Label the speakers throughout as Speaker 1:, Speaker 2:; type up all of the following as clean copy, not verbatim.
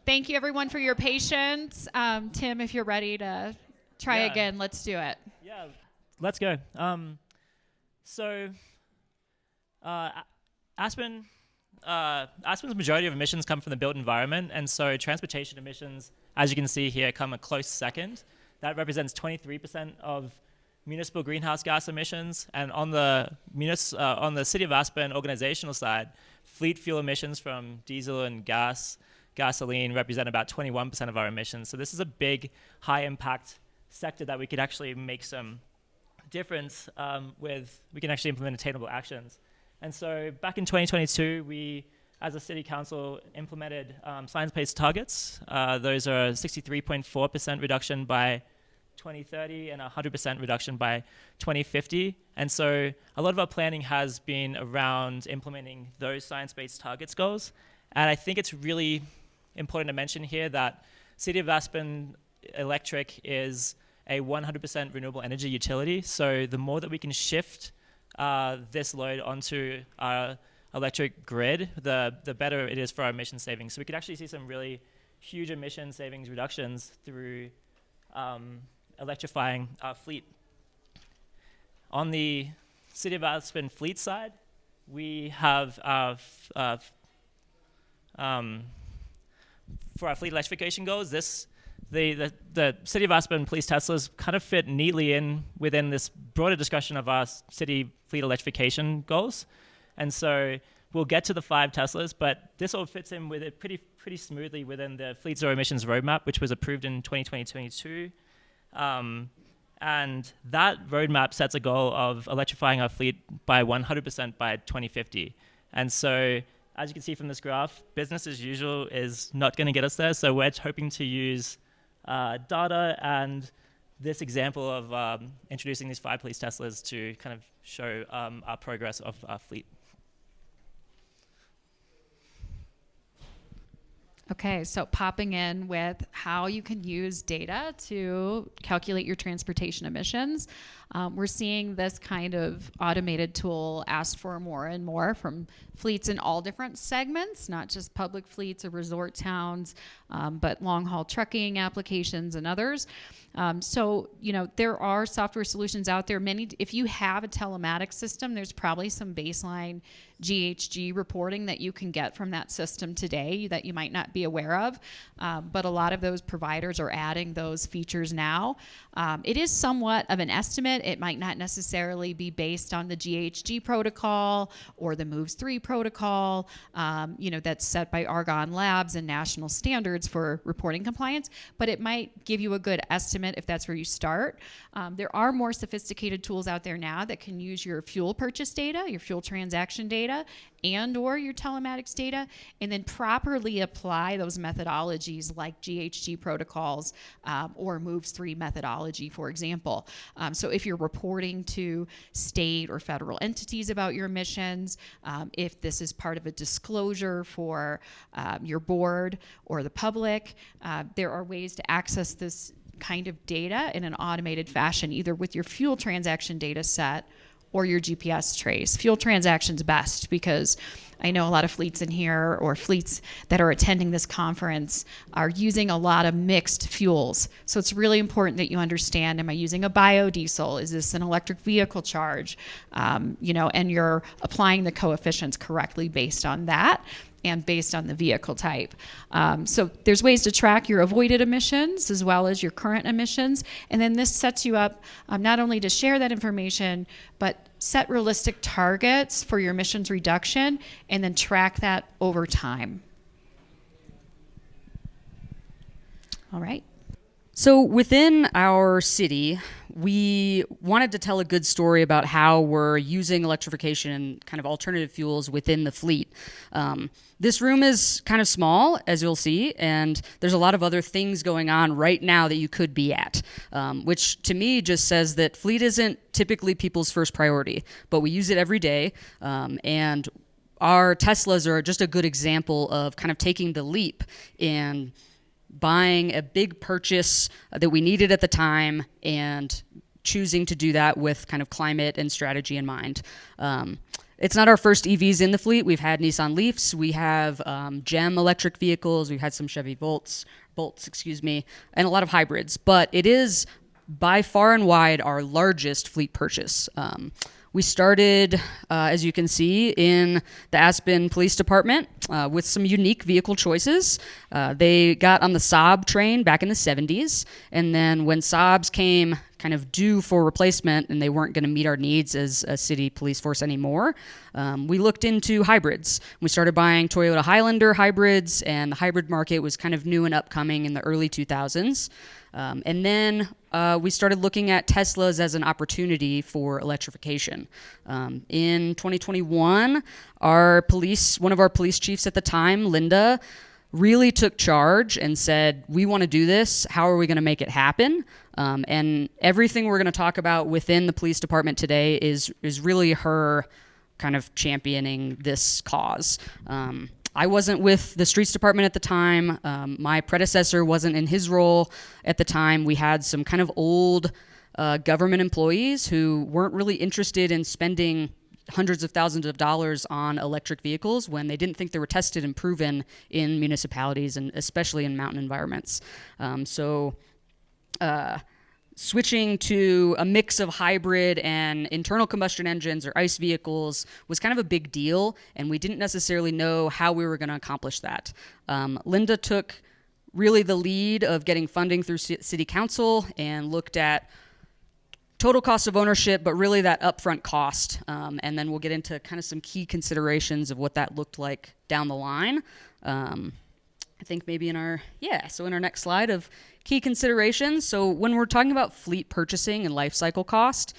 Speaker 1: Thank you, everyone, for your patience. Tim, if you're ready to try again, let's do it.
Speaker 2: Yeah, let's go. Aspen's majority of emissions come from the built environment, and so transportation emissions, as you can see here, come a close second. That represents 23% of municipal greenhouse gas emissions, and on the City of Aspen organizational side, fleet fuel emissions from diesel and gasoline represent about 21% of our emissions. So this is a big, high-impact sector that we could actually make some difference with. We can actually implement attainable actions. And so back in 2022, we, as a city council, implemented science-based targets. Those are 63.4% reduction by 2030 and 100% reduction by 2050. And so a lot of our planning has been around implementing those science-based targets goals. And I think it's really important to mention here that City of Aspen Electric is a 100% renewable energy utility. So the more that we can shift this load onto our electric grid, the better it is for our emission savings. So we could actually see some really huge emission savings reductions through electrifying our fleet. On the City of Aspen fleet side, we have for our fleet electrification goals, the City of Aspen Police Teslas kind of fit neatly in within this broader discussion of our city fleet electrification goals. And so we'll get to the 5 Teslas, but this all fits in with it pretty smoothly within the Fleet Zero Emissions Roadmap, which was approved in 2022. And that roadmap sets a goal of electrifying our fleet by 100% by 2050. And so, as you can see from this graph, business as usual is not going to get us there. So we're hoping to use data and this example of introducing these 5 police Teslas to kind of show our progress of our fleet.
Speaker 1: Okay, so popping in with how you can use data to calculate your transportation emissions. We're seeing this kind of automated tool asked for more and more from fleets in all different segments, not just public fleets or resort towns, but long-haul trucking applications and others. So, there are software solutions out there. If you have a telematics system, there's probably some baseline GHG reporting that you can get from that system today that you might not be aware of. But a lot of those providers are adding those features now. It is somewhat of an estimate. It might not necessarily be based on the GHG protocol or the Moves 3 protocol, that's set by Argonne Labs and national standards for reporting compliance, but it might give you a good estimate if that's where you start. There are more sophisticated tools out there now that can use your fuel purchase data, your fuel transaction data, and or your telematics data, and then properly apply those methodologies like GHG protocols or Moves 3 methodology, for example. So if you're reporting to state or federal entities about your emissions, if this is part of a disclosure for your board or the public, there are ways to access this kind of data in an automated fashion, either with your fuel transaction data set or your GPS trace. Fuel transaction's best because I know a lot of fleets in here or fleets that are attending this conference are using a lot of mixed fuels. So it's really important that you understand, am I using a biodiesel? Is this an electric vehicle charge? And you're applying the coefficients correctly based on that and based on the vehicle type. So there's ways to track your avoided emissions as well as your current emissions. And then this sets you up not only to share that information, but set realistic targets for your emissions reduction and then track that over time. All right.
Speaker 3: So within our city, we wanted to tell a good story about how we're using electrification and kind of alternative fuels within the fleet. This room is kind of small, as you'll see, and there's a lot of other things going on right now that you could be at, which to me just says that fleet isn't typically people's first priority, but we use it every day, and our Teslas are just a good example of kind of taking the leap and buying a big purchase that we needed at the time and choosing to do that with kind of climate and strategy in mind. It's not our first EVs in the fleet. We've had Nissan Leafs, we have GEM electric vehicles, we've had some Chevy Bolts, and a lot of hybrids. But it is by far and wide our largest fleet purchase. We started, as you can see, in the Aspen Police Department with some unique vehicle choices. They got on the Saab train back in the 70s, and then when Saabs came kind of due for replacement and they weren't going to meet our needs as a city police force anymore, we looked into hybrids. We started buying Toyota Highlander hybrids, and the hybrid market was kind of new and upcoming in the early 2000s. And then we started looking at Teslas as an opportunity for electrification. In 2021, one of our police chiefs at the time, Linda, really took charge and said, we want to do this. How are we going to make it happen? And everything we're going to talk about within the police department today is really her kind of championing this cause. I wasn't with the streets department at the time. My predecessor wasn't in his role at the time. We had some kind of old government employees who weren't really interested in spending hundreds of thousands of dollars on electric vehicles when they didn't think they were tested and proven in municipalities and especially in mountain environments. Switching to a mix of hybrid and internal combustion engines or ICE vehicles was kind of a big deal, and we didn't necessarily know how we were going to accomplish that. Linda took really the lead of getting funding through city council and looked at total cost of ownership, but really that upfront cost. And then we'll get into kind of some key considerations of what that looked like down the line. I think maybe in our next slide of key considerations. So when we're talking about fleet purchasing and life cycle cost,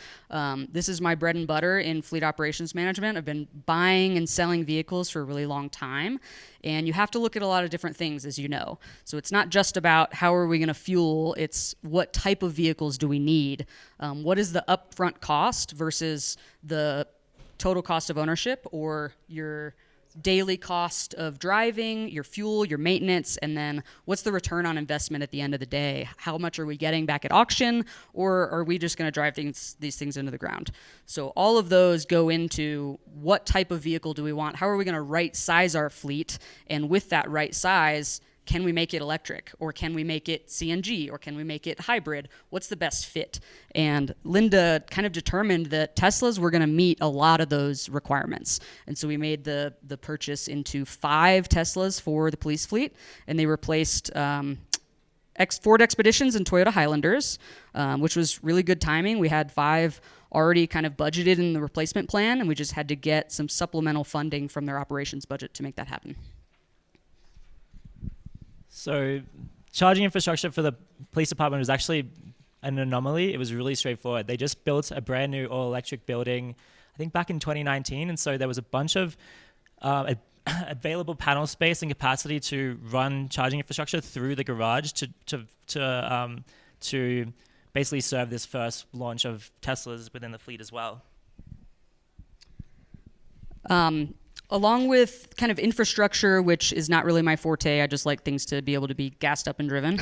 Speaker 3: this is my bread and butter in fleet operations management. I've been buying and selling vehicles for a really long time, and you have to look at a lot of different things, as you know. So it's not just about how are we going to fuel, it's what type of vehicles do we need? What is the upfront cost versus the total cost of ownership, or your daily cost of driving, your fuel, your maintenance, and then what's the return on investment at the end of the day? How much are we getting back at auction, or are we just going to drive these things into the ground? So all of those go into what type of vehicle do we want? How are we going to right size our fleet? And with that right size, can we make it electric, or can we make it CNG, or can we make it hybrid? What's the best fit? And Linda kind of determined that Teslas were going to meet a lot of those requirements. And so we made the purchase into 5 Teslas for the police fleet, and they replaced Ford Expeditions and Toyota Highlanders, which was really good timing. We had 5 already kind of budgeted in the replacement plan, and we just had to get some supplemental funding from their operations budget to make that happen.
Speaker 2: So charging infrastructure for the police department was actually an anomaly. It was really straightforward. They just built a brand new all-electric building, I think back in 2019, and so there was a bunch of available panel space and capacity to run charging infrastructure through the garage to basically serve this first launch of Teslas within the fleet as well.
Speaker 3: Along with kind of infrastructure, which is not really my forte, I just like things to be able to be gassed up and driven.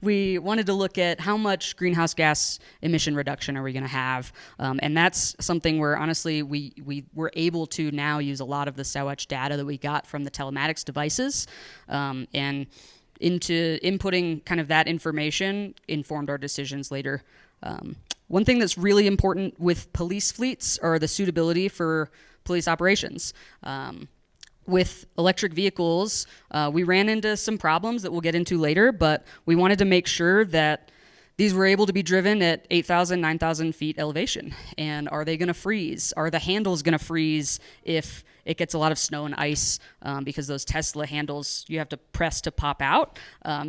Speaker 3: We wanted to look at how much greenhouse gas emission reduction are we going to have. And that's something where, honestly, we were able to now use a lot of the Sawatch data that we got from the telematics devices. And into inputting kind of that information informed our decisions later. One thing that's really important with police fleets are the suitability for police operations. With electric vehicles, we ran into some problems that we'll get into later, but we wanted to make sure that these were able to be driven at 8,000, 9,000 feet elevation. And are they going to freeze? Are the handles going to freeze if it gets a lot of snow and ice? Because those Tesla handles, you have to press to pop out.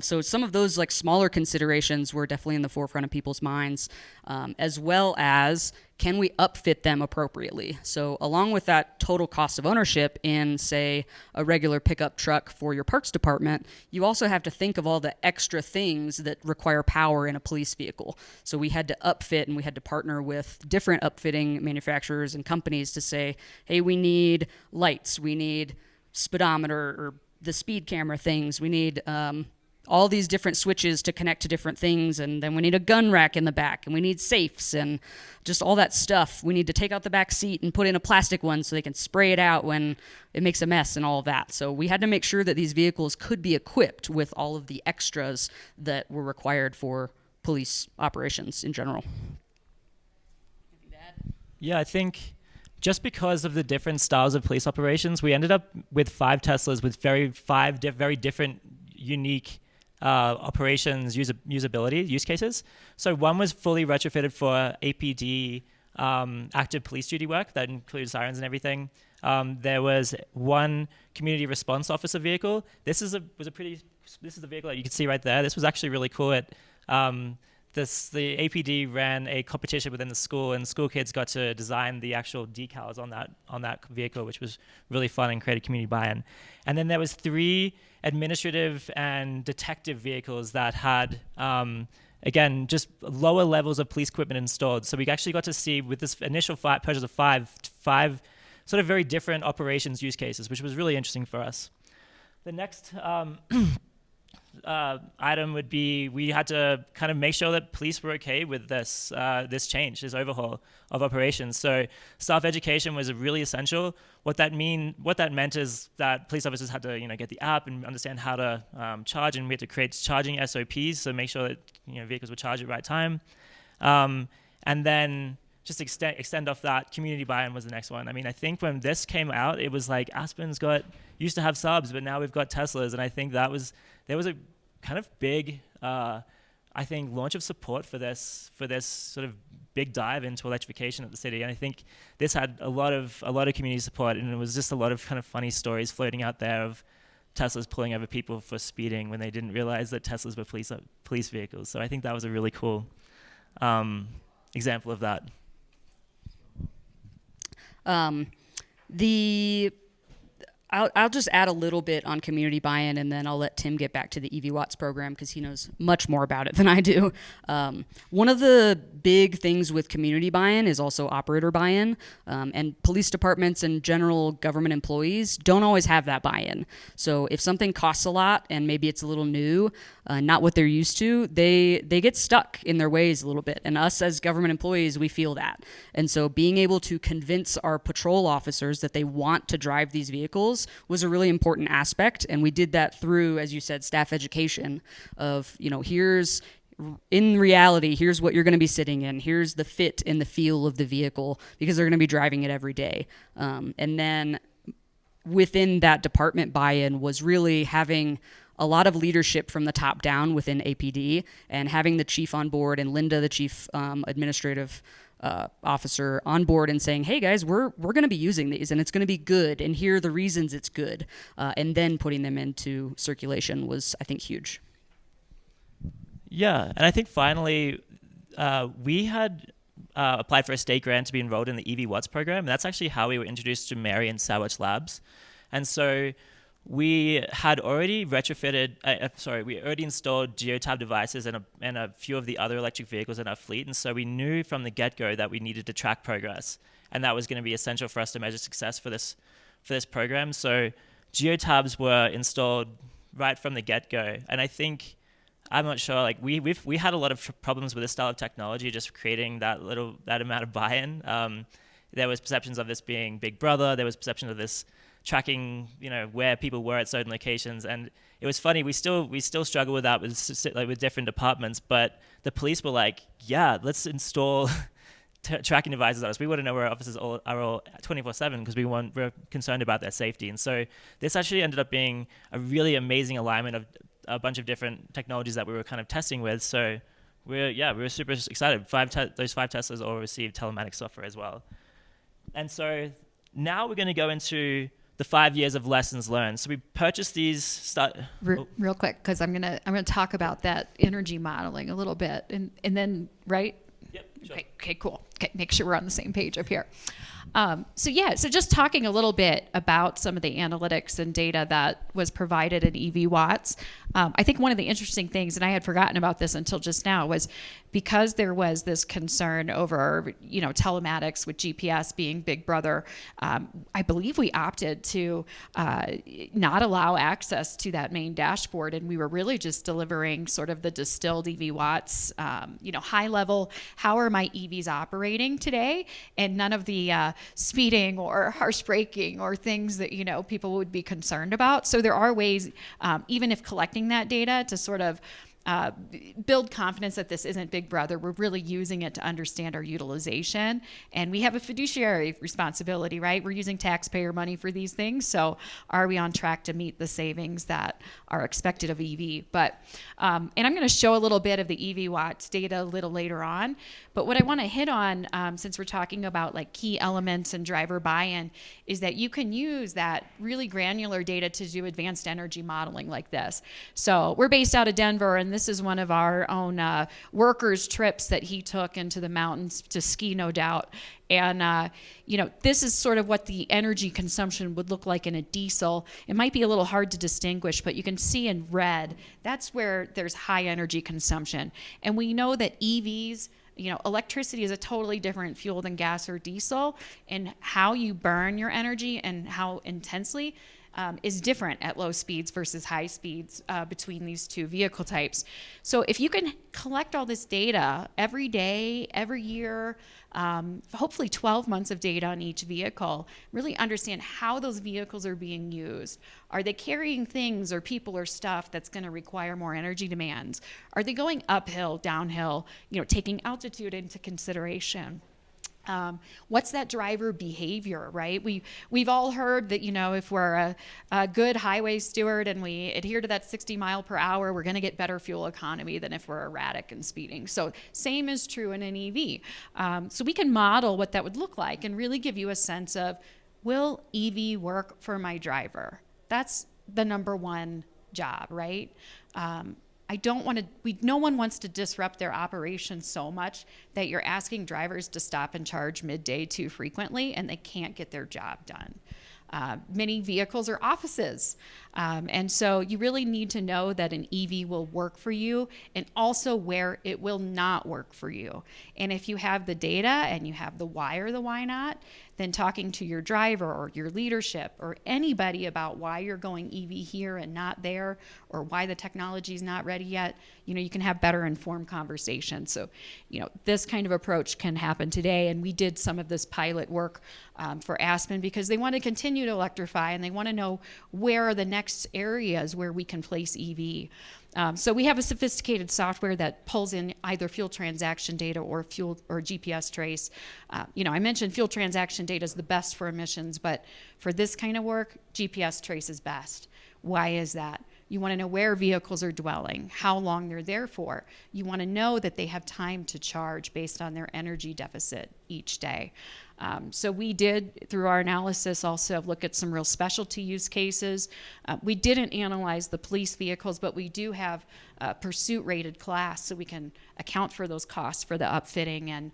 Speaker 3: So some of those like smaller considerations were definitely in the forefront of people's minds, as well as can we upfit them appropriately? So along with that total cost of ownership in, say, a regular pickup truck for your parks department, you also have to think of all the extra things that require power in a police vehicle. So we had to upfit, and we had to partner with different upfitting manufacturers and companies to say, hey, we need lights, we need speedometer or the speed camera things, we need all these different switches to connect to different things, and then we need a gun rack in the back, and we need safes and just all that stuff. We need to take out the back seat and put in a plastic one so they can spray it out when it makes a mess and all of that. So we had to make sure that these vehicles could be equipped with all of the extras that were required for police operations in general.
Speaker 2: Yeah, I think just because of the different styles of police operations, we ended up with 5 Teslas with very different, unique operations usability use cases. So one was fully retrofitted for APD active police duty work that included sirens and everything. There was one community response officer vehicle. This is the vehicle that you can see right there. This was actually really cool. The APD ran a competition within the school, and school kids got to design the actual decals on that vehicle, which was really fun and created community buy-in. And then there was 3 administrative and detective vehicles that had, again, just lower levels of police equipment installed. So we actually got to see, with this initial purchase of five sort of very different operations use cases, which was really interesting for us. The next item would be, we had to kind of make sure that police were okay with this change, this overhaul of operations. So staff education was really essential. What that meant is that police officers had to get the app and understand how to charge, and we had to create charging SOPs, so make sure that vehicles were charged at the right time. And then just extend off that, community buy-in was the next one. I mean, I think when this came out, it was like Aspen's used to have subs, but now we've got Teslas, and I think there was a kind of big, I think, launch of support for this sort of big dive into electrification at the city. And I think this had a lot of community support, and it was just a lot of kind of funny stories floating out there of Teslas pulling over people for speeding when they didn't realize that Teslas were police vehicles. So I think that was a really cool example of that.
Speaker 3: I'll just add a little bit on community buy-in, and then I'll let Tim get back to the EV Watts program because he knows much more about it than I do. One of the big things with community buy-in is also operator buy-in, and police departments and general government employees don't always have that buy-in. So if something costs a lot and maybe it's a little new, not what they're used to, they get stuck in their ways a little bit. And us as government employees, we feel that. And so being able to convince our patrol officers that they want to drive these vehicles was a really important aspect. And we did that through, as you said, staff education of, here's what you're going to be sitting in. Here's the fit and the feel of the vehicle, because they're going to be driving it every day. And then within that department buy-in was really having a lot of leadership from the top down within APD, and having the chief on board and Linda, the chief administrative officer, on board and saying, hey guys, we're going to be using these and it's going to be good, and here are the reasons it's good, and then putting them into circulation was, I think, huge.
Speaker 2: Yeah, and I think finally we had applied for a state grant to be enrolled in the EV Watts program, and that's actually how we were introduced to Mary and Sawatch Labs. And so we had already we already installed geotab devices and a few of the other electric vehicles in our fleet. And so we knew from the get-go that we needed to track progress, and that was going to be essential for us to measure success for this program. So geotabs were installed right from the get-go. And I think, I'm not sure, like we had a lot of problems with this style of technology, just creating that amount of buy-in. There was perceptions of this being Big Brother. There was perception of this tracking, where people were at certain locations, and it was funny. We still struggle with that with different departments, but the police were like, "Yeah, let's install tracking devices on us. We want to know where our officers are all 24/7 because we're concerned about their safety." And so this actually ended up being a really amazing alignment of a bunch of different technologies that we were kind of testing with. So we were super excited. Those 5 Teslas all received telematics software as well. And so now we're going to go into the 5 years of lessons learned. So we purchased these.
Speaker 1: Real quick, because I'm gonna talk about that energy modeling a little bit, and then right.
Speaker 2: Yep. Sure.
Speaker 1: Okay. Cool. Okay, make sure we're on the same page up here. So just talking a little bit about some of the analytics and data that was provided in EV Watts. I think one of the interesting things, and I had forgotten about this until just now, was because there was this concern over, telematics with GPS being Big Brother. I believe we opted to not allow access to that main dashboard, and we were really just delivering sort of the distilled EV Watts, high level. How are my EVs operating today? And none of the speeding or harsh braking or things that people would be concerned about. So there are ways, even if collecting that data, to sort of build confidence that this isn't Big Brother. We're really using it to understand our utilization, and we have a fiduciary responsibility, right? We're using taxpayer money for these things, so are we on track to meet the savings that are expected of EV? But and I'm going to show a little bit of the EV Watts data a little later on, but what I want to hit on, since we're talking about like key elements and driver buy-in, is that you can use that really granular data to do advanced energy modeling like this. So we're based out of Denver, and this is one of our own workers' trips that he took into the mountains to ski, no doubt. And, this is sort of what the energy consumption would look like in a diesel. It might be a little hard to distinguish, but you can see in red, that's where there's high energy consumption. And we know that EVs, electricity is a totally different fuel than gas or diesel, and how you burn your energy and how intensely is different at low speeds versus high speeds between these two vehicle types. So if you can collect all this data every day, every year, hopefully 12 months of data on each vehicle, really understand how those vehicles are being used. Are they carrying things or people or stuff that's going to require more energy demands? Are they going uphill, downhill, taking altitude into consideration? What's that driver behavior, right? We've all heard that, if we're a good highway steward and we adhere to that 60 mile per hour, we're going to get better fuel economy than if we're erratic and speeding. So same is true in an EV. So we can model what that would look like and really give you a sense of, will EV work for my driver? That's the number one job, right? No one wants to disrupt their operation so much that you're asking drivers to stop and charge midday too frequently and they can't get their job done. Many vehicles are offices. And so you really need to know that an EV will work for you and also where it will not work for you. And if you have the data and you have the why or the why not, then talking to your driver or your leadership or anybody about why you're going EV here and not there, or why the technology is not ready yet, you can have better informed conversations. So, this kind of approach can happen today. And we did some of this pilot work for Aspen because they want to continue to electrify and they want to know where are the next areas where we can place EV. So we have a sophisticated software that pulls in either fuel transaction data or fuel or GPS trace. I mentioned fuel transaction data is the best for emissions, but for this kind of work, GPS trace is best. Why is that? You want to know where vehicles are dwelling, how long they're there for. You want to know that they have time to charge based on their energy deficit each day. So we did, through our analysis, also look at some real specialty use cases. We didn't analyze the police vehicles, but we do have a pursuit-rated class, so we can account for those costs for the upfitting and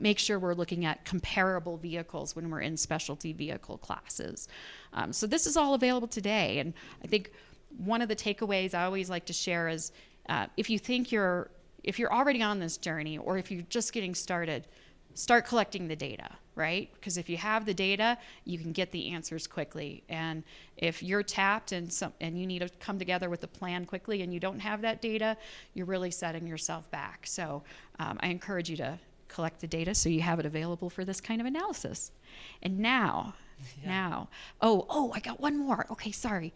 Speaker 1: make sure we're looking at comparable vehicles when we're in specialty vehicle classes. So this is all available today, and I think one of the takeaways I always like to share is if you're already on this journey, or if you're just getting started, start collecting the data, right? Because if you have the data, you can get the answers quickly. And if you're tapped and you need to come together with a plan quickly and you don't have that data, you're really setting yourself back. So I encourage you to collect the data so you have it available for this kind of analysis. And now, I got one more. Okay, sorry.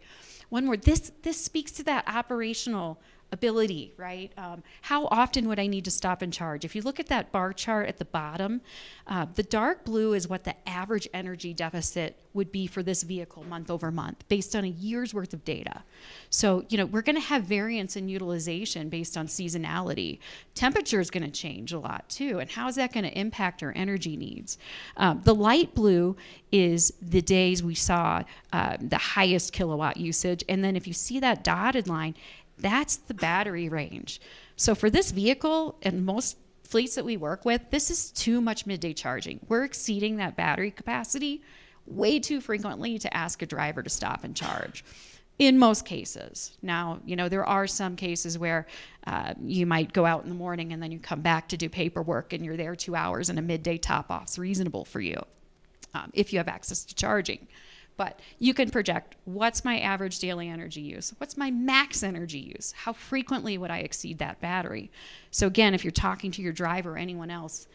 Speaker 1: One more. This speaks to that operational ability, right? How often would I need to stop and charge? If you look at that bar chart at the bottom, the dark blue is what the average energy deficit would be for this vehicle month over month based on a year's worth of data. So, we're going to have variance in utilization based on seasonality. Temperature is going to change a lot too. And how is that going to impact our energy needs? The light blue is the days we saw the highest kilowatt usage. And then if you see that dotted line, that's the battery range. So for this vehicle and most fleets that we work with, this is too much midday charging. We're exceeding that battery capacity way too frequently to ask a driver to stop and charge. In most cases. Now, there are some cases where you might go out in the morning and then you come back to do paperwork and you're there 2 hours and a midday top-off's reasonable for you if you have access to charging. But you can project, what's my average daily energy use? What's my max energy use? How frequently would I exceed that battery? So again, if you're talking to your driver or anyone else,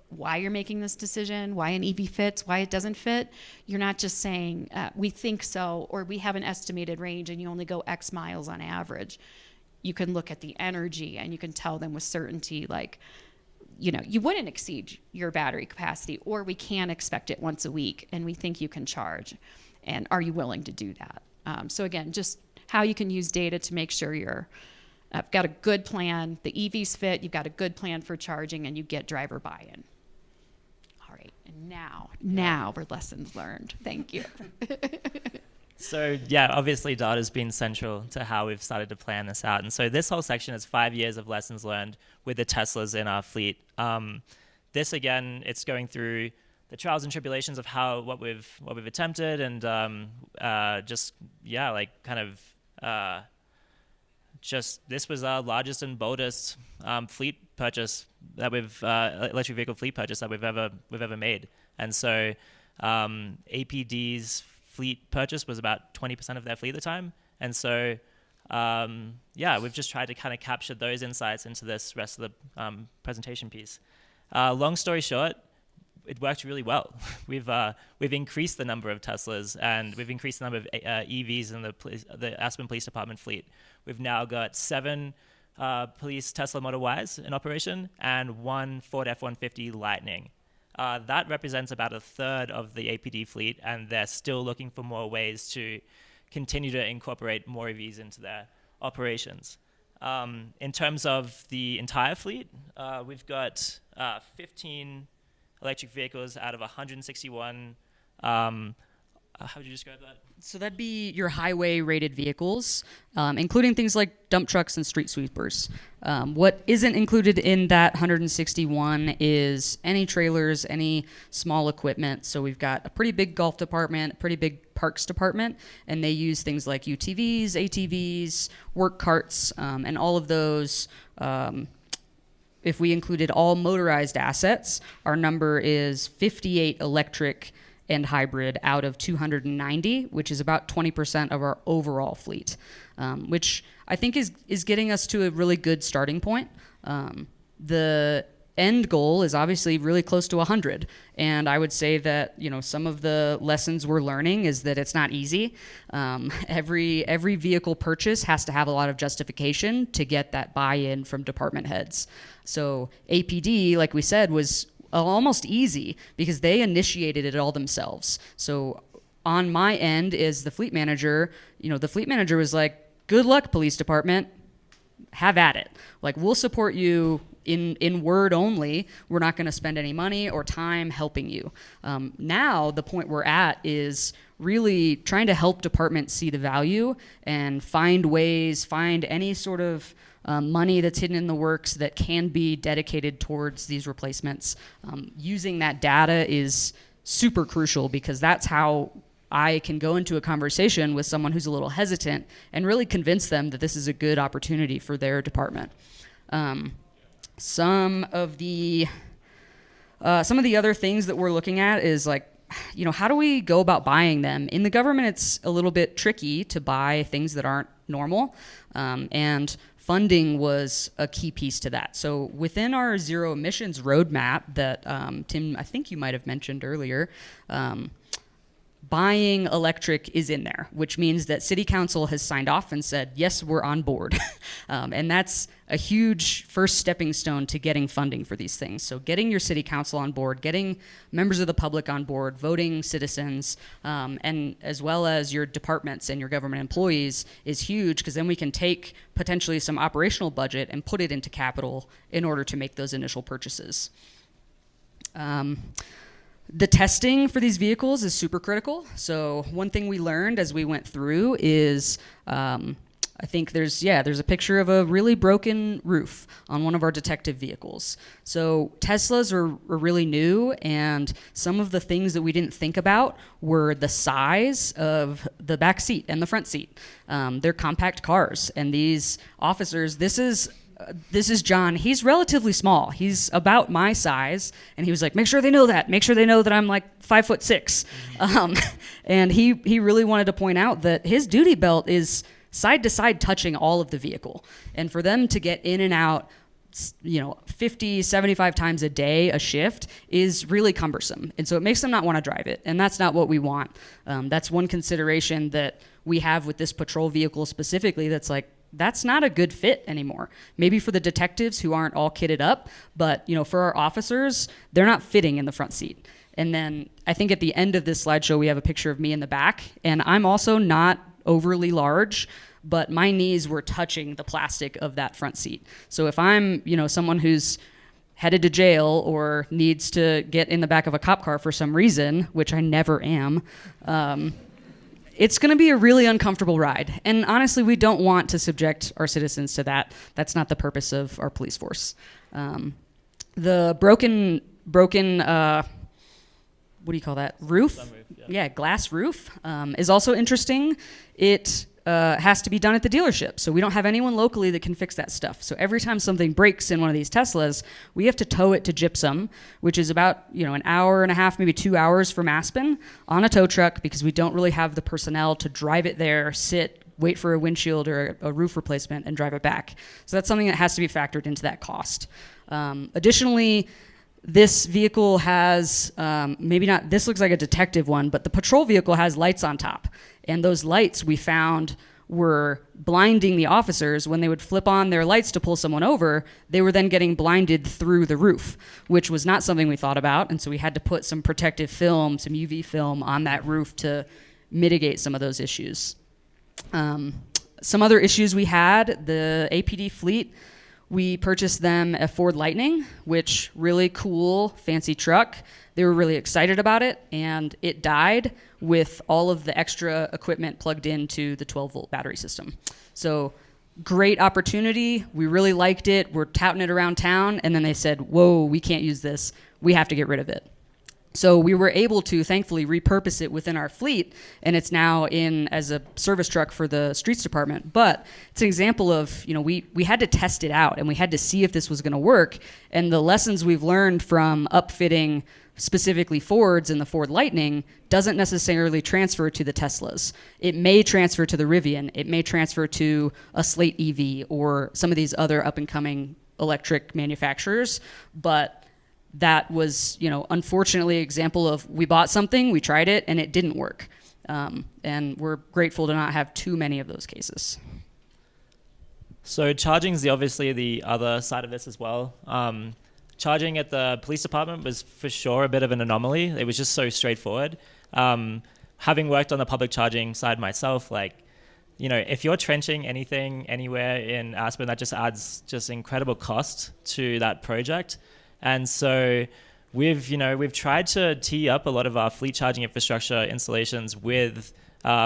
Speaker 1: why you're making this decision, why an EV fits, why it doesn't fit, you're not just saying, we think so, or we have an estimated range and you only go X miles on average. You can look at the energy and you can tell them with certainty, like, you wouldn't exceed your battery capacity, or we can expect it once a week and we think you can charge. And are you willing to do that? So again, just how you can use data to make sure you're got a good plan, the EVs fit, you've got a good plan for charging, and you get driver buy-in. All right, and now we're lessons learned. Thank you.
Speaker 2: So yeah, obviously data's been central to how we've started to plan this out. And so this whole section is 5 years of lessons learned with the Teslas in our fleet. This again, it's going through the trials and tribulations of what we've attempted, and this was our largest and boldest fleet purchase that electric vehicle fleet purchase that we've ever made. And so APD's fleet purchase was about 20% of their fleet at the time. And so we've just tried to kind of capture those insights into this rest of the presentation piece. Long story short, it worked really well. We've increased the number of Teslas, and we've increased the number of EVs in the Aspen Police Department fleet. We've now got 7 police Tesla Model Ys in operation and 1 Ford F-150 Lightning. That represents about a third of the APD fleet, and they're still looking for more ways to continue to incorporate more EVs into their operations. In terms of the entire fleet, we've got 15 electric vehicles out of 161. How would you describe that?
Speaker 3: So that'd be your highway-rated vehicles, including things like dump trucks and street sweepers. What isn't included in that 161 is any trailers, any small equipment. So we've got a pretty big golf department, a pretty big parks department, and they use things like UTVs, ATVs, work carts, and all of those. If we included all motorized assets, our number is 58 electric and hybrid out of 290, which is about 20% of our overall fleet, which I think is getting us to a really good starting point. The end goal is obviously really close to 100, and I would say that some of the lessons we're learning is that it's not easy. Every vehicle purchase has to have a lot of justification to get that buy-in from department heads. So APD, like we said, was almost easy because they initiated it all themselves. So on my end is the fleet manager. The fleet manager was like, good luck, police department, have at it. Like, we'll support you in word only. We're not going to spend any money or time helping you. Now the point we're at is really trying to help departments see the value and find any sort of money that's hidden in the works that can be dedicated towards these replacements. Using that data is super crucial because that's how I can go into a conversation with someone who's a little hesitant and really convince them that this is a good opportunity for their department. Some of the other things that we're looking at is like, how do we go about buying them? In the government, it's a little bit tricky to buy things that aren't normal, and funding was a key piece to that. So within our zero emissions roadmap that Tim, I think you might have mentioned earlier, buying electric is in there, which means that City Council has signed off and said, yes, we're on board. And that's a huge first stepping stone to getting funding for these things. So getting your City Council on board, getting members of the public on board, voting citizens, and as well as your departments and your government employees is huge, because then we can take potentially some operational budget and put it into capital in order to make those initial purchases. The testing for these vehicles is super critical. So one thing we learned as we went through is I think there's a picture of a really broken roof on one of our detective vehicles. So Teslas are really new, and some of the things that we didn't think about were the size of the back seat and the front seat. They're compact cars, and these officers, this is John. He's relatively small. He's about my size, and he was like, make sure they know that. Make sure they know that I'm like 5'6". And he really wanted to point out that his duty belt is side to side touching all of the vehicle. And for them to get in and out, 50, 75 times a day a shift is really cumbersome. And so it makes them not want to drive it. And that's not what we want. That's one consideration that we have with this patrol vehicle specifically that's like, that's not a good fit anymore. Maybe for the detectives who aren't all kitted up, but for our officers, they're not fitting in the front seat. And then I think at the end of this slideshow, we have a picture of me in the back, and I'm also not overly large, but my knees were touching the plastic of that front seat. So if I'm, someone who's headed to jail or needs to get in the back of a cop car for some reason, which I never am, it's going to be a really uncomfortable ride. And honestly, we don't want to subject our citizens to that. That's not the purpose of our police force. The broken, what do you call that? Roof?
Speaker 2: Sunroof,
Speaker 3: yeah, glass roof is also interesting. It has to be done at the dealership. So we don't have anyone locally that can fix that stuff. So every time something breaks in one of these Teslas, we have to tow it to Gypsum, which is about an hour and a half, maybe 2 hours from Aspen on a tow truck, because we don't really have the personnel to drive it there, sit, wait for a windshield or a roof replacement, and drive it back. So that's something that has to be factored into that cost. Additionally, this vehicle has, maybe not, this looks like a detective one, but the patrol vehicle has lights on top. And those lights we found were blinding the officers. When they would flip on their lights to pull someone over, they were then getting blinded through the roof, which was not something we thought about. And so we had to put some protective film, some UV film on that roof to mitigate some of those issues. Some other issues we had, the APD fleet, we purchased them a Ford Lightning, which really cool, fancy truck. They were really excited about it, and it died with all of the extra equipment plugged into the 12-volt battery system. So great opportunity. We really liked it. We're touting it around town, and then they said, whoa, we can't use this. We have to get rid of it. So we were able to, thankfully, repurpose it within our fleet, and it's now in as a service truck for the streets department. But it's an example of, we had to test it out, and we had to see if this was going to work. And the lessons we've learned from upfitting specifically Fords and the Ford Lightning doesn't necessarily transfer to the Teslas. It may transfer to the Rivian. It may transfer to a Slate EV or some of these other up-and-coming electric manufacturers, but that was, unfortunately, an example of we bought something, we tried it, and it didn't work. And we're grateful to not have too many of those cases.
Speaker 2: So charging is obviously the other side of this as well. Charging at the police department was for sure a bit of an anomaly. It was just so straightforward. Having worked on the public charging side myself, if you're trenching anything anywhere in Aspen, that just adds just incredible cost to that project. And so we've tried to tee up a lot of our fleet charging infrastructure installations with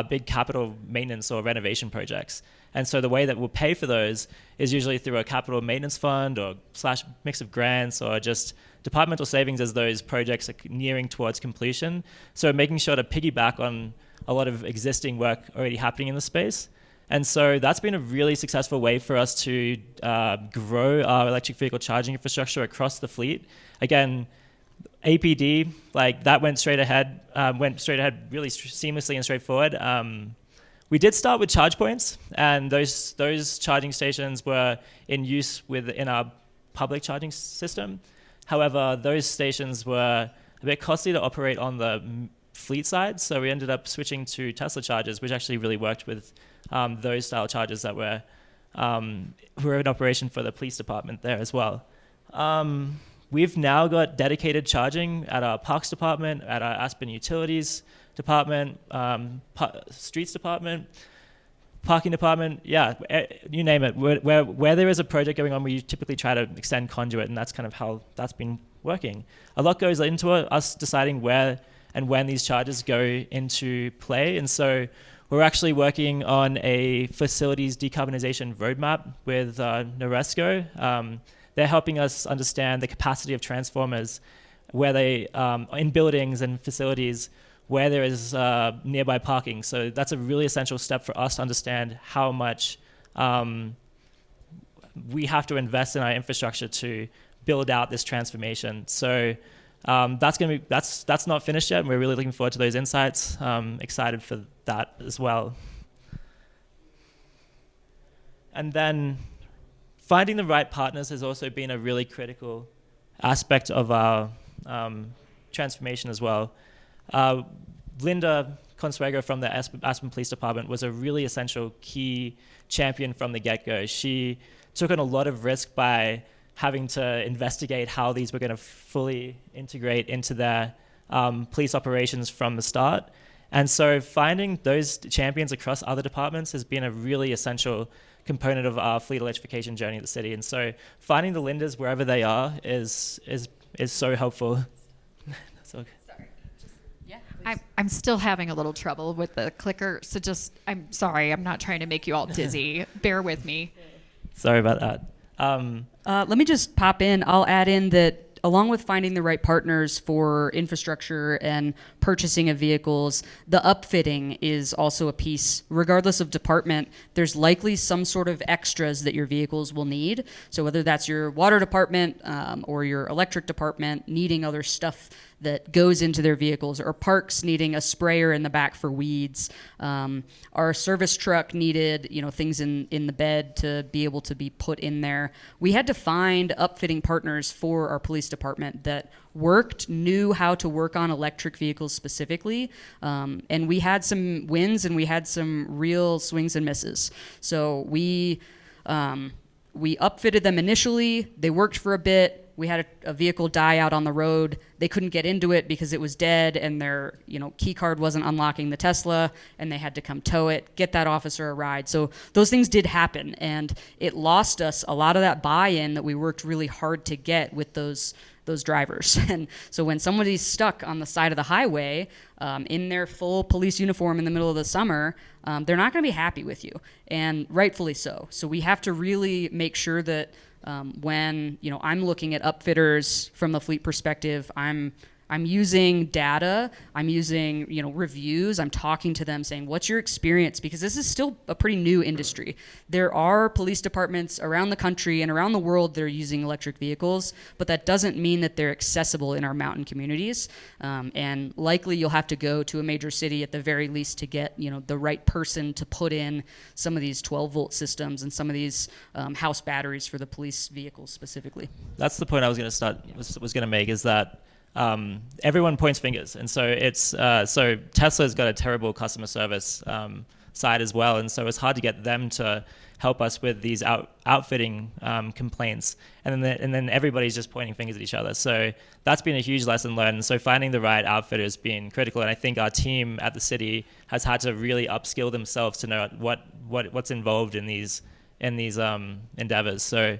Speaker 2: big capital maintenance or renovation projects. And so the way that we'll pay for those is usually through a capital maintenance fund or / mix of grants or just departmental savings as those projects are nearing towards completion. So making sure to piggyback on a lot of existing work already happening in the space. And so that's been a really successful way for us to grow our electric vehicle charging infrastructure across the fleet. Again, APD, that went straight ahead really seamlessly and straightforward. We did start with charge points, and those charging stations were in use in our public charging system. However, those stations were a bit costly to operate on the fleet side, so we ended up switching to Tesla chargers, which actually really worked with those style chargers that were in operation for the police department there as well. We've now got dedicated charging at our parks department, at our Aspen utilities department, streets department, parking department, you name it. Where there is a project going on, we typically try to extend conduit, and that's kind of how that's been working. A lot goes into us deciding where and when these charges go into play, and so we're actually working on a facilities decarbonization roadmap with Noresco. They're helping us understand the capacity of transformers where they, in buildings and facilities where there is nearby parking. So that's a really essential step for us to understand how much we have to invest in our infrastructure to build out this transformation. So that's not finished yet, and we're really looking forward to those insights. Excited for that as well. And then finding the right partners has also been a really critical aspect of our transformation as well. Linda Consuego from the Aspen Police Department was a really essential key champion from the get-go. She took on a lot of risk by having to investigate how these were going to fully integrate into their police operations from the start. And so finding those champions across other departments has been a really essential component of our fleet electrification journey at the city. And so finding the Lindas wherever they are is so helpful. So,
Speaker 1: I'm still having a little trouble with the clicker, so I'm sorry, I'm not trying to make you all dizzy. Bear with me.
Speaker 2: Sorry about that.
Speaker 3: Let me just pop in. I'll add in that along with finding the right partners for infrastructure and purchasing of vehicles, the upfitting is also a piece. Regardless of department, there's likely some sort of extras that your vehicles will need. So whether that's your water department or your electric department needing other stuff that goes into their vehicles, or parks needing a sprayer in the back for weeds. Our service truck needed, things in the bed to be able to be put in there. We had to find upfitting partners for our police department that knew how to work on electric vehicles specifically. And we had some wins and we had some real swings and misses. So we upfitted them initially. They worked for a bit. We had a vehicle die out on the road. They couldn't get into it because it was dead and their key card wasn't unlocking the Tesla, and they had to come tow it, get that officer a ride. So those things did happen, and it lost us a lot of that buy-in that we worked really hard to get with those drivers. And so when somebody's stuck on the side of the highway in their full police uniform in the middle of the summer, they're not going to be happy with you, and rightfully so. So we have to really make sure that when I'm looking at upfitters from the fleet perspective, I'm using data, I'm using reviews, I'm talking to them saying, what's your experience? Because this is still a pretty new industry. There are police departments around the country and around the world that are using electric vehicles, but that doesn't mean that they're accessible in our mountain communities. And likely you'll have to go to a major city at the very least to get the right person to put in some of these 12-volt systems and some of these house batteries for the police vehicles specifically.
Speaker 2: That's the point I was going to was going to make, is that everyone points fingers, and so it's so Tesla's got a terrible customer service side as well, and so it's hard to get them to help us with these outfitting complaints, and then everybody's just pointing fingers at each other. So that's been a huge lesson learned. And so finding the right outfitter has been critical, and I think our team at the city has had to really upskill themselves to know what's involved in these endeavors. So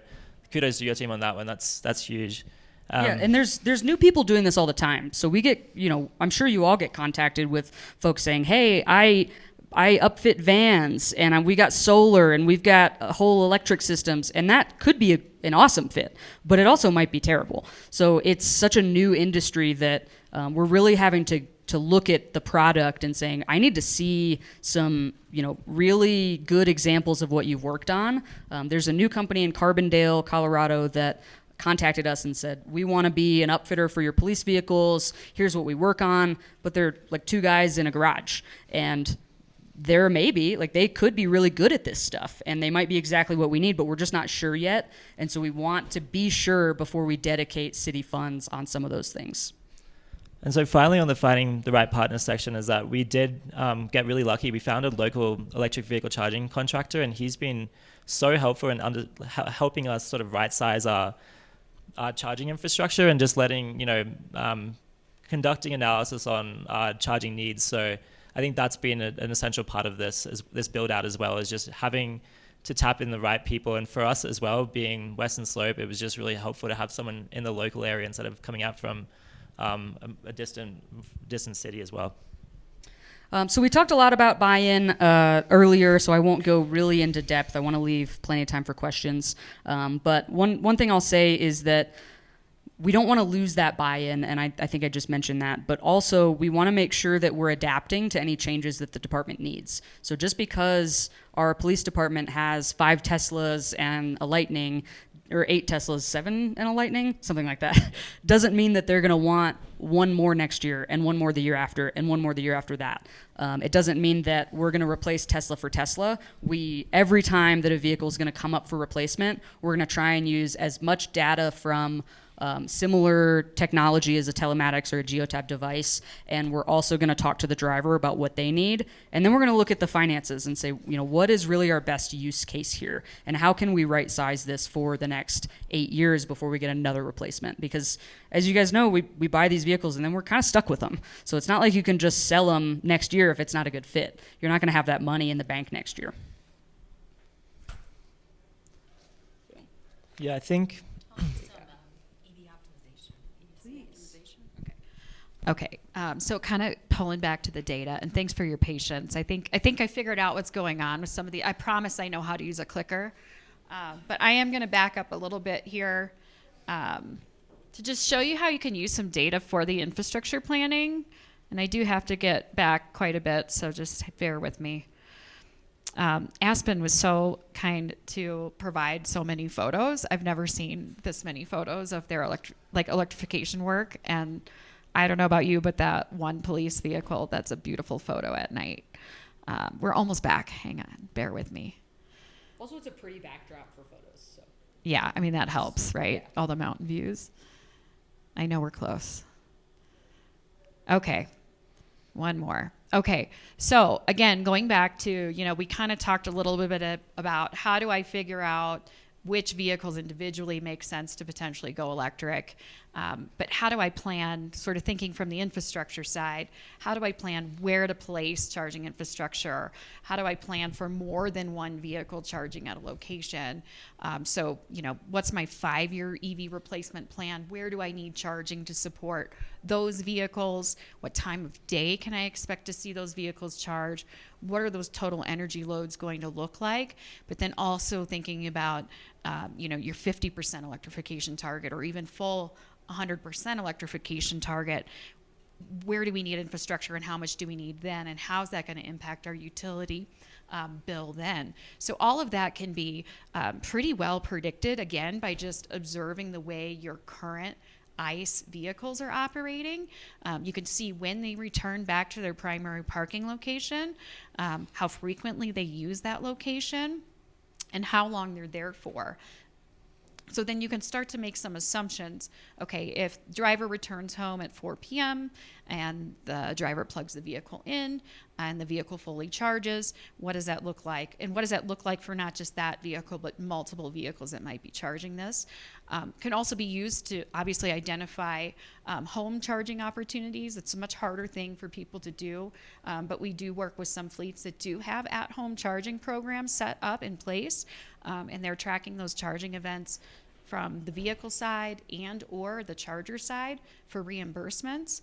Speaker 2: kudos to your team on that one. That's huge.
Speaker 3: Yeah, and there's new people doing this all the time. So we get, I'm sure you all get contacted with folks saying, hey, I upfit vans, and we got solar, and we've got whole electric systems, and that could be an awesome fit, but it also might be terrible. So it's such a new industry that we're really having to look at the product and saying, I need to see some, really good examples of what you've worked on. There's a new company in Carbondale, Colorado that contacted us and said, we want to be an upfitter for your police vehicles. Here's what we work on. But they're like two guys in a garage. And they could be really good at this stuff, and they might be exactly what we need, but we're just not sure yet. And so we want to be sure before we dedicate city funds on some of those things.
Speaker 2: And so finally, on the finding the right partner section, is that we did get really lucky. We found a local electric vehicle charging contractor, and he's been so helpful in helping us sort of right-size our charging infrastructure and just letting, conducting analysis on our charging needs. So I think that's been an essential part of this build out, as well as just having to tap in the right people. And for us as well, being Western Slope, it was just really helpful to have someone in the local area instead of coming out from a distant city as well.
Speaker 3: So we talked a lot about buy-in earlier, so I won't go really into depth. I want to leave plenty of time for questions. But one thing I'll say is that we don't want to lose that buy-in, and I think I just mentioned that, but also we want to make sure that we're adapting to any changes that the department needs. So just because our police department has 5 Teslas and a Lightning, or 8 Teslas, 7 and a Lightning, something like that, doesn't mean that they're going to want one more next year and one more the year after and one more the year after that. It doesn't mean that we're going to replace Tesla for Tesla. Every time that a vehicle is going to come up for replacement, we're going to try and use as much data from similar technology as a telematics or a geotab device, and we're also going to talk to the driver about what they need, and then we're going to look at the finances and say, what is really our best use case here, and how can we right size this for the next 8 years before we get another replacement? Because as you guys know, we buy these vehicles and then we're kind of stuck with them. So it's not like you can just sell them next year if it's not a good fit. You're not going to have that money in the bank next year.
Speaker 2: Yeah, I think
Speaker 1: Okay, so kind of pulling back to the data, and thanks for your patience. I think I figured out what's going on with some of the. I promise I know how to use a clicker, but I am going to back up a little bit here to just show you how you can use some data for the infrastructure planning. And I do have to get back quite a bit, so just bear with me. Aspen was so kind to provide so many photos. I've never seen this many photos of their electrification work, and I don't know about you, but that one police vehicle, that's a beautiful photo at night. We're almost back. Hang on. Bear with me.
Speaker 3: Also, it's a pretty backdrop for photos. So.
Speaker 1: Yeah, I mean, that helps, right?
Speaker 3: Yeah.
Speaker 1: All the mountain views. I know we're close. Okay. One more. Okay. So, again, going back to, we kind of talked a little bit about how do I figure out which vehicles individually make sense to potentially go electric. But how do I plan, sort of thinking from the infrastructure side, how do I plan where to place charging infrastructure? How do I plan for more than one vehicle charging at a location? So, what's my 5-year EV replacement plan? Where do I need charging to support those vehicles? What time of day can I expect to see those vehicles charge? What are those total energy loads going to look like? But then also thinking about, your 50% electrification target or even full 100% electrification target. Where do we need infrastructure and how much do we need then? And how's that going to impact our utility bill then? So all of that can be pretty well predicted, again, by just observing the way your current ICE vehicles are operating. You can see when they return back to their primary parking location, how frequently they use that location, and how long they're there for. So then you can start to make some assumptions. Okay, if driver returns home at 4 p.m. and the driver plugs the vehicle in and the vehicle fully charges, what does that look like? And what does that look like for not just that vehicle, but multiple vehicles that might be charging this? Can also be used to obviously identify home charging opportunities. It's a much harder thing for people to do, but we do work with some fleets that do have at-home charging programs set up in place, and they're tracking those charging events from the vehicle side and or the charger side for reimbursements.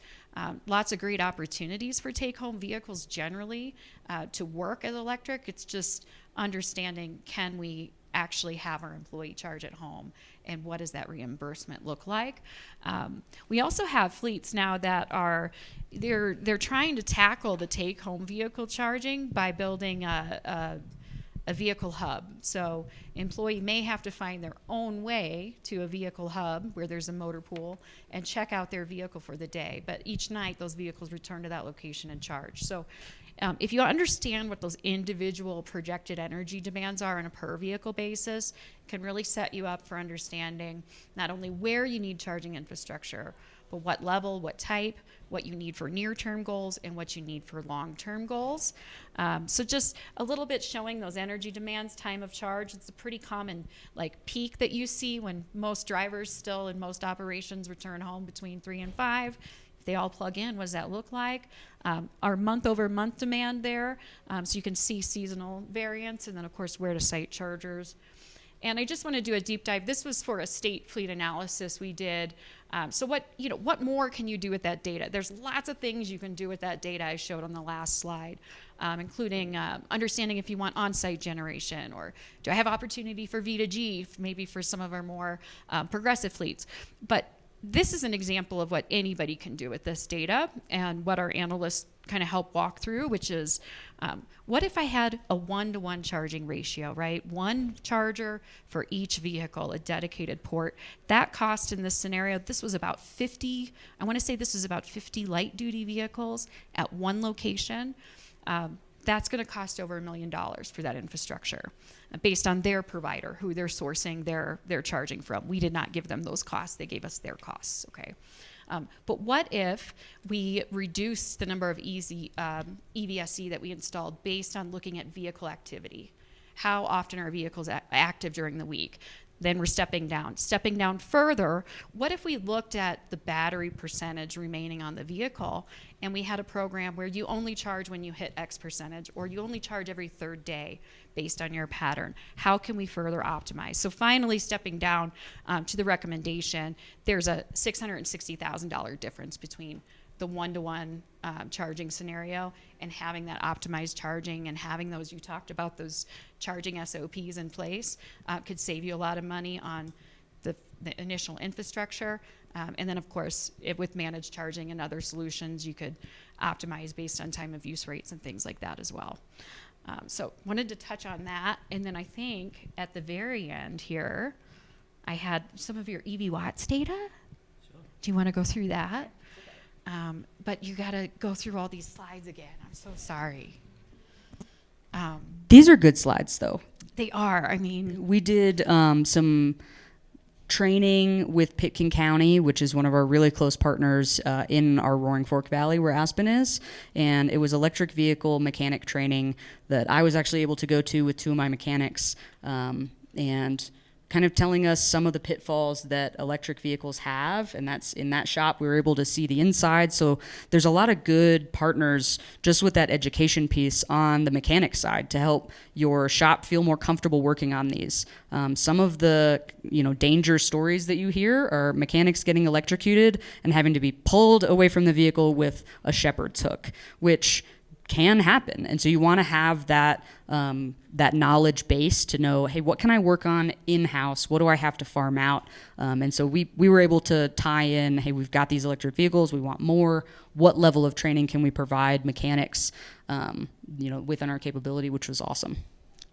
Speaker 1: Lots of great opportunities for take-home vehicles generally to work as electric. It's just understanding, can we actually have our employee charge at home, and what does that reimbursement look like? We also have fleets now that are they're trying to tackle the take-home vehicle charging by building a vehicle hub. So employee may have to find their own way to a vehicle hub where there's a motor pool and check out their vehicle for the day. But each night those vehicles return to that location and charge. So if you understand what those individual projected energy demands are on a per vehicle basis, it can really set you up for understanding not only where you need charging infrastructure, but what level, what type, what you need for near-term goals, and what you need for long-term goals. So just a little bit showing those energy demands, time of charge. It's a pretty common peak that you see when most drivers still in most operations return home between 3 and 5. If they all plug in, what does that look like? Our month-over-month demand there, so you can see seasonal variance, and then of course where to site chargers. And I just want to do a deep dive. This was for a state fleet analysis we did So what more can you do with that data? There's lots of things you can do with that data I showed on the last slide, including understanding if you want on-site generation, or do I have opportunity for V2G, maybe for some of our more progressive fleets. But this is an example of what anybody can do with this data, and what our analysts kind of help walk through, which is what if I had a 1-to-1 charging ratio, right? One charger for each vehicle, a dedicated port. That cost in this scenario, this was about 50, I want to say this was about 50 light duty vehicles at one location. That's going to cost over $1 million for that infrastructure, based on their provider, who they're sourcing their charging from. We did not give them those costs. They gave us their costs, okay? But what if we reduce the number of EVSE that we installed based on looking at vehicle activity? How often are vehicles active during the week? Then we're stepping down. Stepping down further, what if we looked at the battery percentage remaining on the vehicle, and we had a program where you only charge when you hit X percentage, or you only charge every third day based on your pattern? How can we further optimize? So finally, stepping down to the recommendation, there's a $660,000 difference between the 1-to-1 charging scenario and having that optimized charging, and having those, you talked about those charging SOPs in place, could save you a lot of money on the initial infrastructure. And then of course, with managed charging and other solutions, you could optimize based on time of use rates and things like that as well. So wanted to touch on that. And then I think at the very end here, I had some of your EV watts data.
Speaker 2: Sure.
Speaker 1: Do you want to go through that? But you got to go through all these slides again. I'm so sorry.
Speaker 3: These are good slides, though.
Speaker 1: They are. I mean,
Speaker 3: We did some training with Pitkin County, which is one of our really close partners in our Roaring Fork Valley where Aspen is. And it was electric vehicle mechanic training that I was actually able to go to with two of my mechanics, and kind of telling us some of the pitfalls that electric vehicles have. And that's in that shop, we were able to see the inside. So there's a lot of good partners just with that education piece on the mechanic side to help your shop feel more comfortable working on these. Some of the danger stories that you hear are mechanics getting electrocuted and having to be pulled away from the vehicle with a shepherd's hook, which can happen. And so you want to have that knowledge base to know, hey, what can I work on in-house? What do I have to farm out? And so we were able to tie in, hey, we've got these electric vehicles, we want more. What level of training can we provide mechanics, within our capability, which was awesome.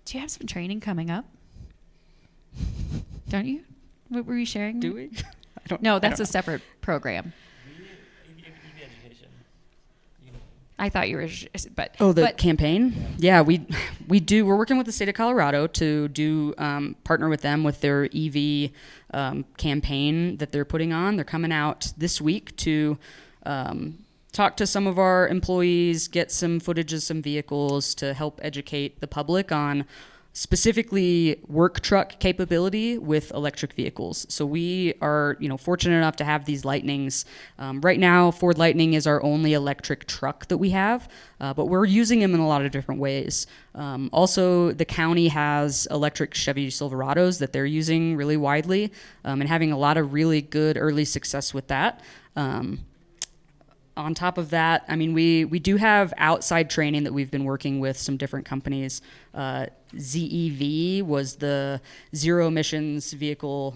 Speaker 1: do you have some training coming up? Don't you? What were you sharing?
Speaker 3: Do we?
Speaker 1: No, that's a separate program.
Speaker 2: EV education.
Speaker 1: I thought you were, but
Speaker 3: the campaign. Yeah, we do. We're working with the state of Colorado to do partner with them with their EV campaign that they're putting on. They're coming out this week to talk to some of our employees, get some footage of some vehicles to help educate the public on specifically work truck capability with electric vehicles. So we are, fortunate enough to have these Lightnings. Right now, Ford Lightning is our only electric truck that we have, but we're using them in a lot of different ways. Also, the county has electric Chevy Silverados that they're using really widely, and having a lot of really good early success with that. On top of that, we do have outside training that we've been working with some different companies. ZEV was the zero emissions vehicle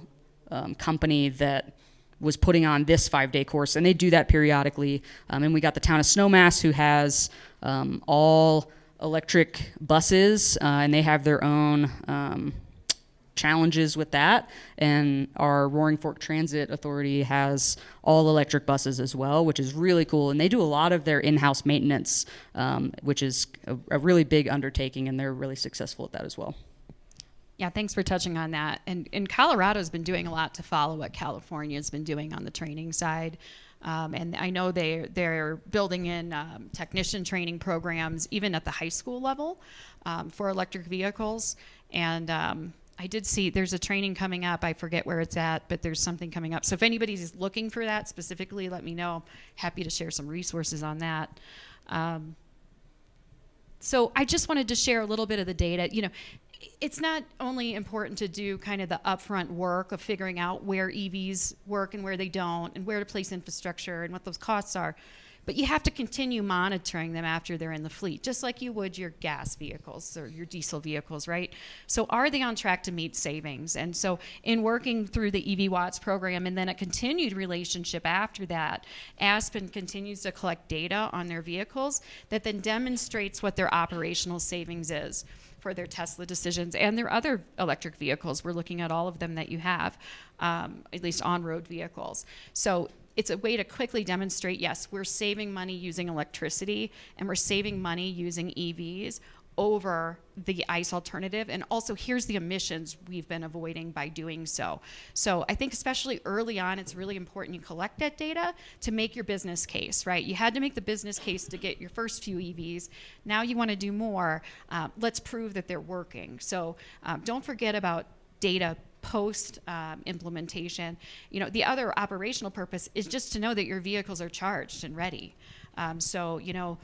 Speaker 3: company that was putting on this 5-day course, and they do that periodically. And we got the town of Snowmass, who has all electric buses, and they have their own challenges with that. And our Roaring Fork Transit Authority has all electric buses as well, which is really cool. And they do a lot of their in-house maintenance, which is a really big undertaking, and they're really successful at that as well.
Speaker 1: Yeah, thanks for touching on that. And Colorado's been doing a lot to follow what California's been doing on the training side. And I know they're building in technician training programs, even at the high school level, for electric vehicles. And I did see there's a training coming up. I forget where it's at, but there's something coming up. So if anybody's looking for that specifically, let me know. Happy to share some resources on that. So I just wanted to share a little bit of the data. it's not only important to do kind of the upfront work of figuring out where EVs work and where they don't, and where to place infrastructure and what those costs are, but you have to continue monitoring them after they're in the fleet, just like you would your gas vehicles or your diesel vehicles, right? So are they on track to meet savings? And so in working through the EV Watts program and then a continued relationship after that, Aspen continues to collect data on their vehicles that then demonstrates what their operational savings is for their Tesla decisions and their other electric vehicles. We're looking at all of them that you have, at least on-road vehicles. So it's a way to quickly demonstrate, yes, we're saving money using electricity and we're saving money using EVs over the ICE alternative. And also here's the emissions we've been avoiding by doing so. So I think especially early on, it's really important you collect that data to make your business case, right? You had to make the business case to get your first few EVs. Now you want to do more. Let's prove that they're working. So don't forget about data post implementation. You know, the other operational purpose is just to know that your vehicles are charged and ready. So, you know,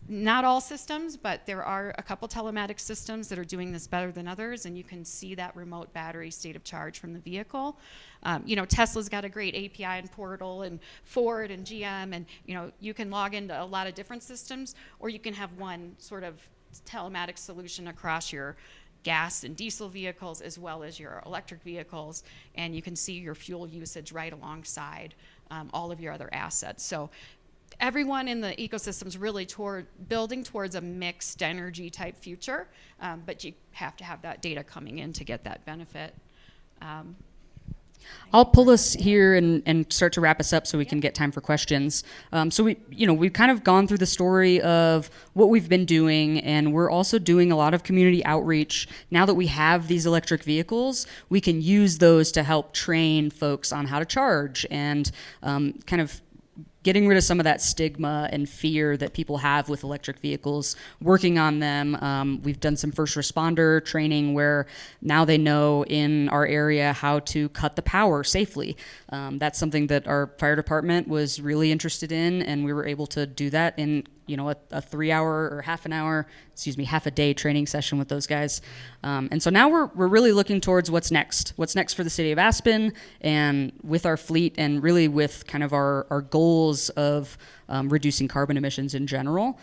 Speaker 1: not all systems, but there are a couple telematics systems that are doing this better than others, and you can see that remote battery state of charge from the vehicle. You know, Tesla's got a great API and portal, and Ford and GM, and, you know, you can log into a lot of different systems, or you can have one sort of telematics solution across your gas and diesel vehicles as well as your electric vehicles, and you can see your fuel usage right alongside all of your other assets. So everyone in the ecosystem is really building towards a mixed energy type future, but you have to have that data coming in to get that benefit.
Speaker 3: I'll pull us here and start to wrap us up so we can get time for questions. So we've kind of gone through the story of what we've been doing, and we're also doing a lot of community outreach. Now that we have these electric vehicles, we can use those to help train folks on how to charge and kind of getting rid of some of that stigma and fear that people have with electric vehicles, working on them. We've done some first responder training where now they know in our area how to cut the power safely. That's something that our fire department was really interested in, and we were able to do that in a 3 hour or half a day training session with those guys. And so now we're really looking towards what's next for the city of Aspen and with our fleet, and really with kind of our goals of reducing carbon emissions in general.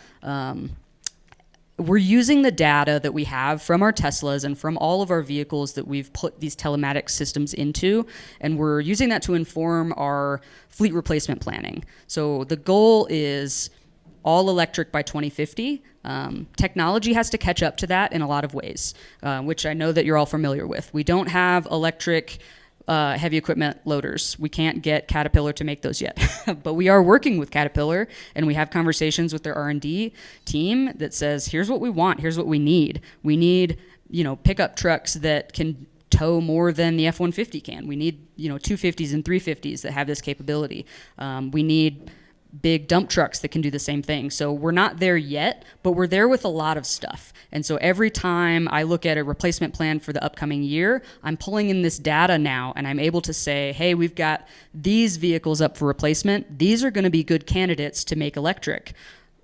Speaker 3: We're using the data that we have from our Teslas and from all of our vehicles that we've put these telematics systems into, and we're using that to inform our fleet replacement planning. So the goal is all electric by 2050. Technology has to catch up to that in a lot of ways, which I know that you're all familiar with. We don't have electric heavy equipment loaders. We can't get Caterpillar to make those yet, but we are working with Caterpillar, and we have conversations with their R&D team that says, here's what we want, here's what we need. We need, pickup trucks that can tow more than the F-150 can. We need, 250s and 350s that have this capability. We need big dump trucks that can do the same thing. So we're not there yet, but we're there with a lot of stuff. And so every time I look at a replacement plan for the upcoming year, I'm pulling in this data now, and I'm able to say, hey, we've got these vehicles up for replacement. These are going to be good candidates to make electric,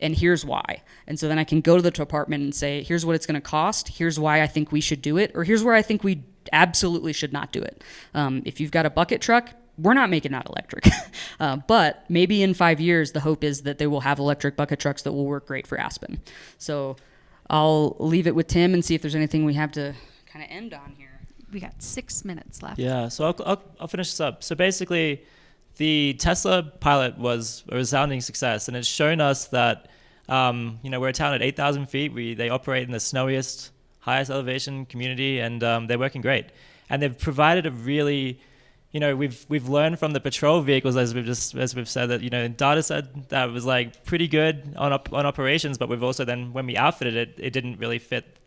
Speaker 3: and here's why. And so then I can go to the department and say, here's what it's going to cost. Here's why I think we should do it, or here's where I think we absolutely should not do it. If you've got a bucket truck, we're not making that electric. But maybe in 5 years, the hope is that they will have electric bucket trucks that will work great for Aspen. So I'll leave it with Tim and see if there's anything we have to kind of end on here.
Speaker 1: We got 6 minutes left.
Speaker 2: Yeah, so I'll finish this up. So basically, the Tesla pilot was a resounding success, and it's shown us that we're a town at 8,000 feet. They operate in the snowiest, highest elevation community, and they're working great. And they've provided a really we've learned from the patrol vehicles, as we've said, that data said that was like pretty good on operations, but we've also then, when we outfitted it, it didn't really fit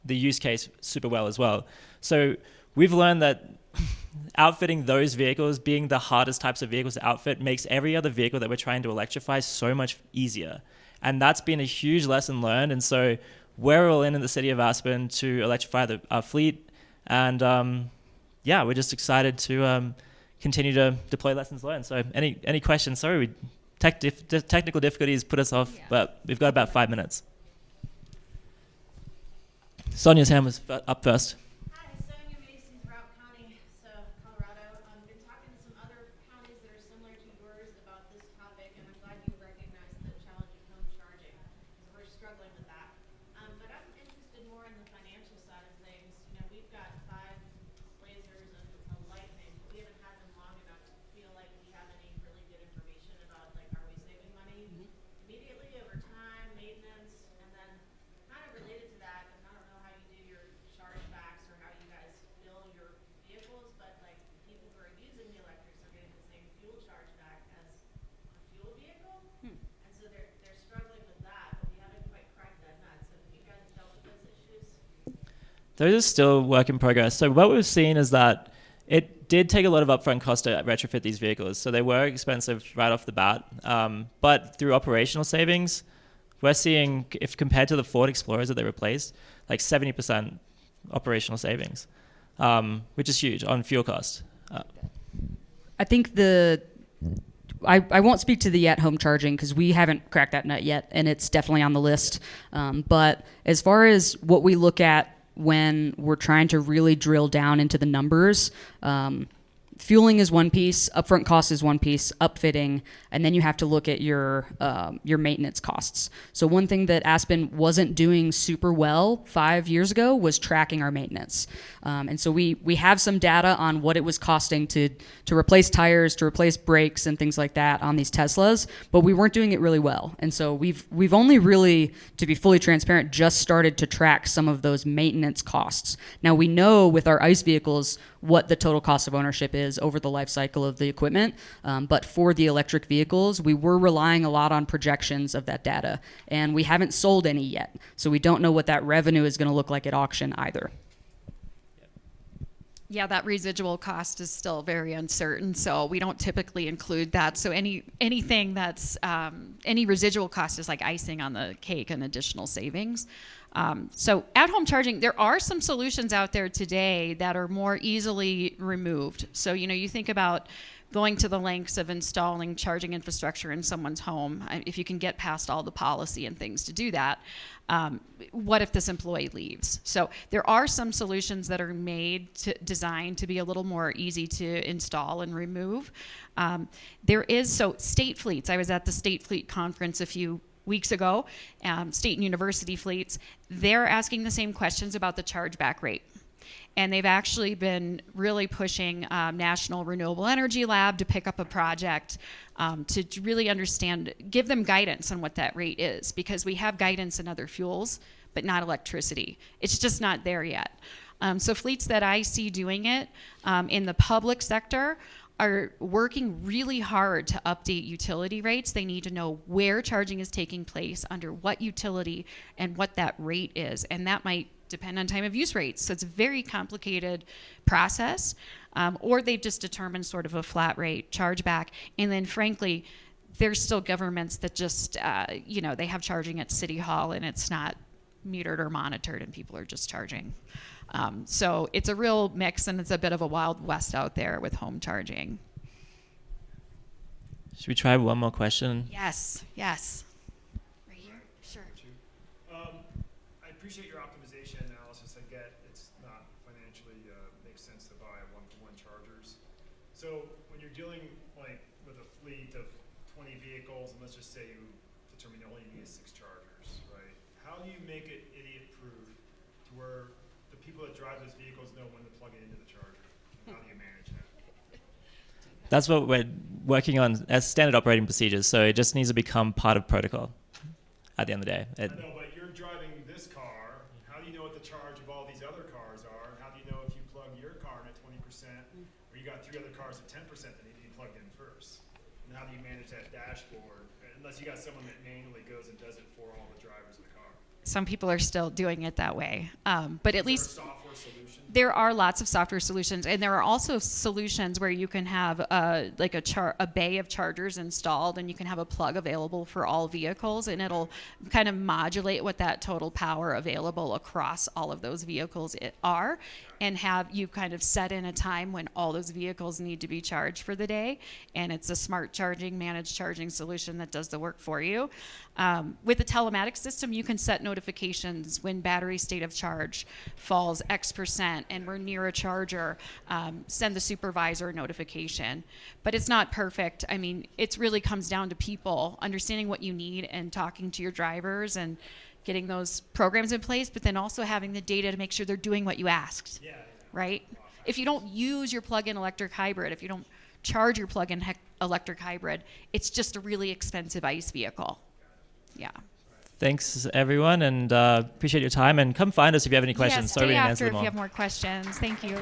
Speaker 2: the use case super well as well. So we've learned that outfitting those vehicles, being the hardest types of vehicles to outfit, makes every other vehicle that we're trying to electrify so much easier, and that's been a huge lesson learned. And so we're all in the city of Aspen to electrify our fleet, and we're just excited to continue to deploy lessons learned. So any questions? Sorry, technical difficulties put us off, but we've got about 5 minutes. Sonia's hand was up first.
Speaker 4: Hi, Sonia Mason's Route County, so Colorado. Been talking to some other counties that are similar to yours about this topic, and I'm glad you recognize the challenge of home charging, because we're struggling with that. But I'm interested more in the financial side of things. You know, we've got 5 Blazers and a Lightning, but we haven't had them long enough to feel like we have any really good information about, like, are we saving money immediately, over time, maintenance, and then kind of related to that, and I don't know how you do your chargebacks or how you guys fill your vehicles, but like people who are using the electrics are getting the same fuel charge back as a fuel vehicle, and so they're struggling with that, but we haven't quite cracked that nut. So have you guys dealt with those issues?
Speaker 2: Those are still work in progress. So what we've seen is that it did take a lot of upfront cost to retrofit these vehicles. So they were expensive right off the bat. But through operational savings, we're seeing, if compared to the Ford Explorers that they replaced, like 70% operational savings, which is huge on fuel cost.
Speaker 3: I think I won't speak to the at-home charging because we haven't cracked that nut yet, and it's definitely on the list. But as far as what we look at when we're trying to really drill down into the numbers, fueling is one piece, upfront cost is one piece, upfitting, and then you have to look at your maintenance costs. So one thing that Aspen wasn't doing super well 5 years ago was tracking our maintenance. And so we have some data on what it was costing to replace tires, to replace brakes and things like that on these Teslas, but we weren't doing it really well. And so we've only really, to be fully transparent, just started to track some of those maintenance costs. Now we know with our ICE vehicles what the total cost of ownership is over the life cycle of the equipment. But for the electric vehicles, we were relying a lot on projections of that data, and we haven't sold any yet. So we don't know what that revenue is going to look like at auction either.
Speaker 1: Yeah, that residual cost is still very uncertain, so we don't typically include that. So anything that's any residual cost is like icing on the cake, an additional savings. So at-home charging, there are some solutions out there today that are more easily removed. So, you know, you think about going to the lengths of installing charging infrastructure in someone's home. If you can get past all the policy and things to do that, what if this employee leaves? So there are some solutions that are designed to be a little more easy to install and remove. So state fleets, I was at the state fleet conference a few weeks ago, state and university fleets, they're asking the same questions about the chargeback rate. And they've actually been really pushing National Renewable Energy Lab to pick up a project to really understand, give them guidance on what that rate is, because we have guidance in other fuels, but not electricity. It's just not there yet. So fleets that I see doing it in the public sector are working really hard to update utility rates. They need to know where charging is taking place, under what utility, and what that rate is. And that might depend on time of use rates. So it's a very complicated process. Or they've just determined sort of a flat rate chargeback. And then frankly, there's still governments that just, they have charging at City Hall and it's not metered or monitored and people are just charging. So it's a real mix, and it's a bit of a wild west out there with home charging.
Speaker 2: Should we try one more question?
Speaker 1: Yes. Right here? Sure.
Speaker 5: I appreciate your optimization analysis. I get it's not financially makes sense to buy one-to-one chargers. So when you're dealing like with a fleet of 20 vehicles, and let's just say you determine you only need 6 chargers, right? How do you make it idiot-proof to where the people that drive those vehicles know when to plug it into the charger? And how do you manage that?
Speaker 2: That's what we're working on as standard operating procedures. So it just needs to become part of protocol at the end of the day.
Speaker 5: I know, but you're driving this car. How do you know what the charge of all these other cars are? How do you know if you plug your car in at 20% or you got 3 other cars at 10% that need to be plugged in first? And how do you manage that dashboard unless you got someone that manually goes and does it for all the drivers of the car?
Speaker 1: Some people are still doing it that way. But at least
Speaker 5: software solution?
Speaker 1: there are lots of software solutions, and there are also solutions where you can have a bay of chargers installed, and you can have a plug available for all vehicles, and it'll kind of modulate what that total power available across all of those vehicles are, and have you kind of set in a time when all those vehicles need to be charged for the day, and it's a smart charging, managed charging solution that does the work for you. With the telematics system, you can set notifications when battery state of charge falls X% and we're near a charger, send the supervisor a notification. But it's not perfect. I mean, it really comes down to people understanding what you need and talking to your drivers and getting those programs in place, but then also having the data to make sure they're doing what you asked, right? If you don't use your plug-in electric hybrid, if you don't charge your plug-in electric hybrid, it's just a really expensive ICE vehicle. Yeah.
Speaker 2: Thanks, everyone, and appreciate your time. And come find us if you have any questions.
Speaker 1: Yes,
Speaker 2: Sorry we
Speaker 1: stay
Speaker 2: didn't
Speaker 1: after
Speaker 2: answer
Speaker 1: if
Speaker 2: them all.
Speaker 1: you have more questions. Thank you.